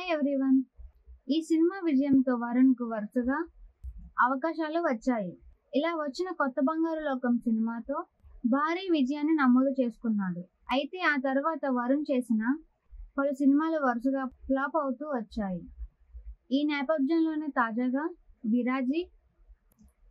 Hi everyone. ఈ సినిమా విజయంతో వరుణ్కు వరుసగా అవకాశాలు వచ్చాయి. ఇలా వచ్చిన కొత్త బంగారు లోకం సినిమాతో భారీ విజయాన్ని నమోదు చేసుకున్నాడు. అయితే ఆ తర్వాత వరుణ్ చేసిన పలు సినిమాలు వరుసగా ఫ్లాప్ అవుతూ వచ్చాయి. ఈ నేపథ్యంలోనే తాజాగా విరాజీ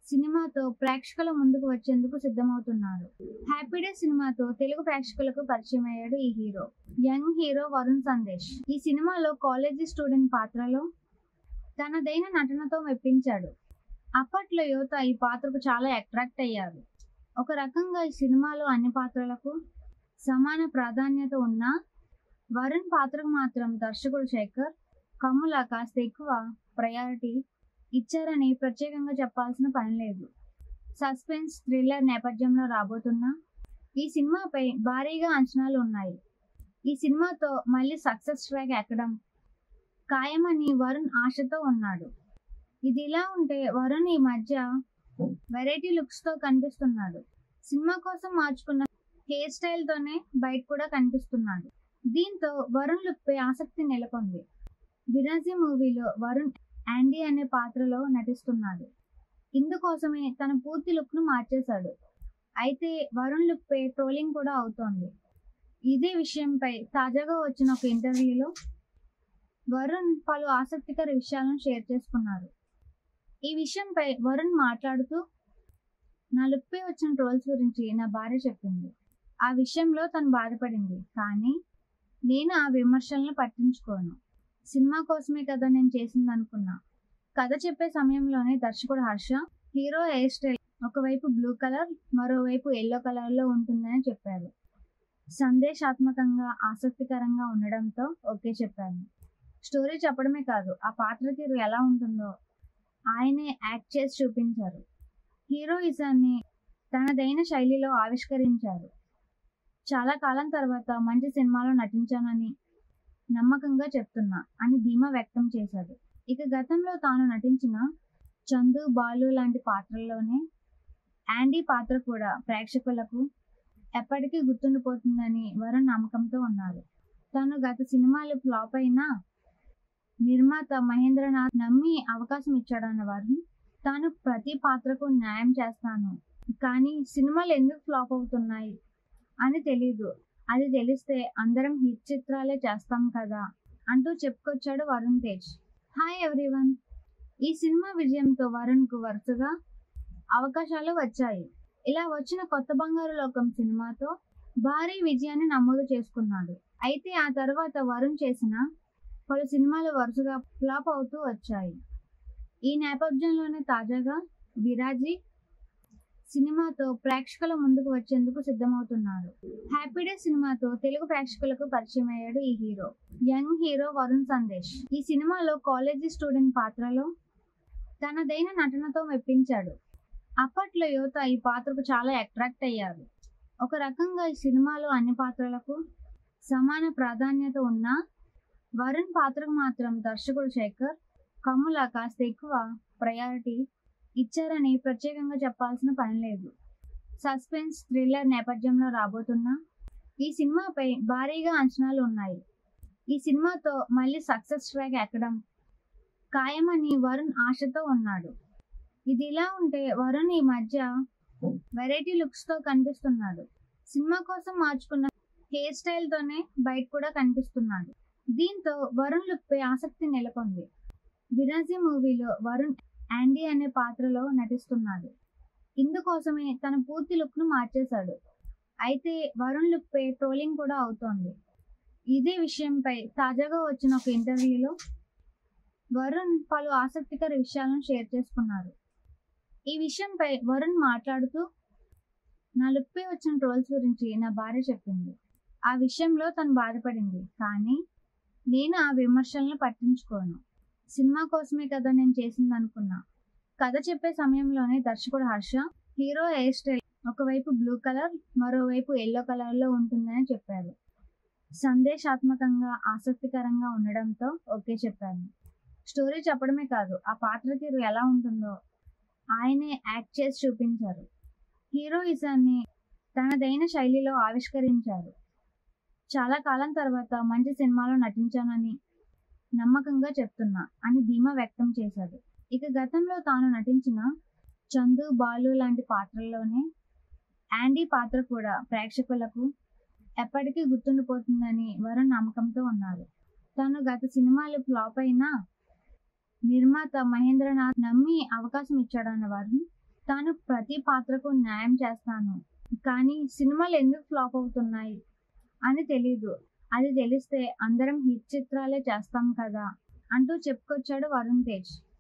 సినిమాతో ప్రేక్షకుల ముందుకు వచ్చేందుకు సిద్ధమవుతున్నారు. హ్యాపీ డేస్ సినిమాతో తెలుగు ప్రేక్షకులకు పరిచయం అయ్యాడు ఈ hero. Young hero Varun Sandesh ఈ సినిమాలో కాలేజీ స్టూడెంట్ పాత్రలో తనదైన నటనతో మెప్పించాడు. అప్పట్లో యువత ఈ పాత్రకు చాలా అట్రాక్ట్ అయ్యారు. ఒక రకంగా ఈ సినిమాలో అన్ని పాత్రలకు సమాన ప్రాధాన్యత ఉన్నా వరుణ్ పాత్రకు మాత్రం దర్శకుడు శేఖర్ కమ్ముల కాస్త ఎక్కువ ప్రయారిటీ ఇచ్చారని ప్రత్యేకంగా చెప్పాల్సిన పని లేదు. సస్పెన్స్ థ్రిల్లర్ నేపథ్యంలో రాబోతున్న ఈ సినిమాపై భారీగా అంచనాలు ఉన్నాయి. ఈ సినిమాతో మళ్ళీ సక్సెస్ ట్రాక్ ఎక్కడం ఖాయమని వరుణ్ ఆశతో ఉన్నాడు. ఇది ఇలా ఉంటే వరుణ్ ఈ మధ్య వెరైటీ లుక్స్ తో కనిపిస్తున్నాడు. సినిమా కోసం మార్చుకున్న హెయిర్ స్టైల్ తోనే బయట కూడా కనిపిస్తున్నాడు. దీంతో వరుణ్ లుక్ పై ఆసక్తి నెలకొంది. విరాజీ మూవీలో వరుణ్ యాండీ అనే పాత్రలో నటిస్తున్నాడు. ఇందుకోసమే తన పూర్తి లుక్ ను మార్చేశాడు. అయితే వరుణ్ లుక్ పై ట్రోలింగ్ కూడా అవుతోంది. ఇదే విషయంపై తాజాగా వచ్చిన ఒక ఇంటర్వ్యూలో వరుణ్ పలు ఆసక్తికర విషయాలను షేర్ చేసుకున్నారు. ఈ విషయంపై వరుణ్ మాట్లాడుతూ, నా లుక్ పై వచ్చిన ట్రోల్స్ గురించి నా భార్య చెప్పింది. ఆ విషయంలో తను బాధపడింది. కానీ నేను ఆ విమర్శలను పట్టించుకోను. సినిమా కోసమే కదా నేను చేసింది అనుకున్నా. కథ చెప్పే సమయంలోనే దర్శకుడు హర్ష హీరో హెయిర్ స్టైల్ ఒకవైపు బ్లూ కలర్ మరోవైపు ఎల్లో కలర్ లో ఉంటుందని చెప్పారు. సందేశాత్మకంగా ఆసక్తికరంగా ఉండడంతో ఓకే చెప్పాను. స్టోరీ చెప్పడమే కాదు ఆ పాత్ర తీరు ఎలా ఉంటుందో ఆయనే యాక్ట్ చేసి చూపించారు. హీరోయిజాన్ని తనదైన శైలిలో ఆవిష్కరించారు. చాలా కాలం తర్వాత మంచి సినిమాలో నటించానని నమ్మకంగా చెప్తున్నా అని ధీమా వ్యక్తం చేశాడు. ఇక గతంలో తాను నటించిన చందు బాలు లాంటి పాత్రల్లోనే యాండీ పాత్ర కూడా ప్రేక్షకులకు ఎప్పటికీ గుర్తుండిపోతుందని వరుణ్ నమ్మకంతో ఉన్నారు. తాను గత సినిమాలు ఫ్లాప్ అయినా నిర్మాత మహేంద్రనాథ్ నమ్మి అవకాశం ఇచ్చాడన్న వరుణ్ తాను ప్రతి పాత్రకు న్యాయం చేస్తాను, కానీ సినిమాలు ఎందుకు ఫ్లాప్ అవుతున్నాయి అని తెలీదు. అది తెలిస్తే అందరం హిట్ చిత్రాలే చేస్తాం కదా అంటూ చెప్పుకొచ్చాడు వరుణ్ తేజ్. Hi everyone. ఈ సినిమా విజయంతో వరుణ్కు వరుసగా అవకాశాలు వచ్చాయి. ఇలా వచ్చిన కొత్త బంగారు లోకం సినిమాతో భారీ విజయాన్ని నమోదు చేసుకున్నాడు. అయితే ఆ తర్వాత వరుణ్ చేసిన పలు సినిమాలు వరుసగా ఫ్లాప్ అవుతూ వచ్చాయి. ఈ నేపథ్యంలోనే తాజాగా విరాజీ సినిమాతో ప్రేక్షకుల ముందుకు వచ్చేందుకు సిద్ధమవుతున్నారు. హ్యాపీ డేస్ సినిమాతో తెలుగు ప్రేక్షకులకు పరిచయం అయ్యాడు ఈ hero. Young hero Varun Sandesh ఈ సినిమాలో కాలేజీ స్టూడెంట్ పాత్రలో తనదైన నటనతో మెప్పించాడు. అప్పట్లో యువత ఈ పాత్రకు చాలా అట్రాక్ట్ అయ్యారు. ఒక రకంగా ఈ సినిమాలో అన్ని పాత్రలకు సమాన ప్రాధాన్యత ఉన్నా వరుణ్ పాత్రకు మాత్రం దర్శకుడు శేఖర్ కమ్ముల కాస్త ఎక్కువ ప్రయారిటీ ఇచ్చారని ప్రత్యేకంగా చెప్పాల్సిన పని లేదు. సస్పెన్స్ థ్రిల్లర్ నేపథ్యంలో రాబోతున్న ఈ సినిమాపై భారీగా అంచనాలు ఉన్నాయి. ఈ సినిమాతో మళ్ళీ సక్సెస్ ట్రాక్ ఎక్కడం ఖాయమని వరుణ్ ఆశతో ఉన్నాడు. ఇది ఇలా ఉంటే వరుణ్ ఈ మధ్య వెరైటీ లుక్స్ తో కనిపిస్తున్నాడు. సినిమా కోసం మార్చుకున్న హెయిర్ స్టైల్ తోనే బయట కూడా కనిపిస్తున్నాడు. దీంతో వరుణ్ లుక్ పై ఆసక్తి నెలకొంది. విరాజీ మూవీలో వరుణ్ యాండీ అనే పాత్రలో నటిస్తున్నాడు. ఇందుకోసమే తన పూర్తి లుక్ ను మార్చేశాడు. అయితే వరుణ్ లుక్ పై ట్రోలింగ్ కూడా అవుతోంది. ఇదే విషయంపై తాజాగా వచ్చిన ఒక ఇంటర్వ్యూలో వరుణ్ పలు ఆసక్తికర విషయాలను షేర్ చేసుకున్నారు. ఈ విషయంపై వరుణ్ మాట్లాడుతూ, నా లుక్ పై వచ్చిన ట్రోల్స్ గురించి నా భార్య చెప్పింది. ఆ విషయంలో తను బాధపడింది. కానీ నేను ఆ విమర్శలను పట్టించుకోను. సినిమా కోసమే కదా నేను చేసింది అనుకున్నా. కథ చెప్పే సమయంలోనే దర్శకుడు హర్ష హీరో హెయిర్ స్టైల్ ఒకవైపు బ్లూ కలర్ మరోవైపు ఎల్లో కలర్ లో ఉంటుందని చెప్పారు. సందేశాత్మకంగా ఆసక్తికరంగా ఉండడంతో ఓకే చెప్పాను. స్టోరీ చెప్పడమే కాదు ఆ పాత్ర తీరు ఎలా ఉంటుందో ఆయనే యాక్ట్ చేసి చూపించారు. హీరోయిజాన్ని తనదైన శైలిలో ఆవిష్కరించారు. చాలా కాలం తర్వాత మంచి సినిమాలో నటించానని నమ్మకంగా చెప్తున్నా అని ధీమా వ్యక్తం చేశాడు. ఇక గతంలో తాను నటించిన చందు, బాలు లాంటి పాత్రల్లోనే యాండీ పాత్ర కూడా ప్రేక్షకులకు ఎప్పటికీ గుర్తుండిపోతుందని వరుణ్ నమ్మకంతో ఉన్నారు. తను గత సినిమాలు ఫ్లాప్ అయినా నిర్మాత మహేంద్రనాథ్ నమ్మి అవకాశం ఇచ్చాడన్న వరుణ్, తాను ప్రతి పాత్రకు న్యాయం చేస్తాను, కానీ సినిమాలు ఎందుకు ఫ్లాప్ అవుతున్నాయి అని తెలీదు, అది తెలిస్తే అందరం హిట్ చిత్రాలే చేస్తాం కదా అంటూ చెప్పుకొచ్చాడు వరుణ్ తేజ్.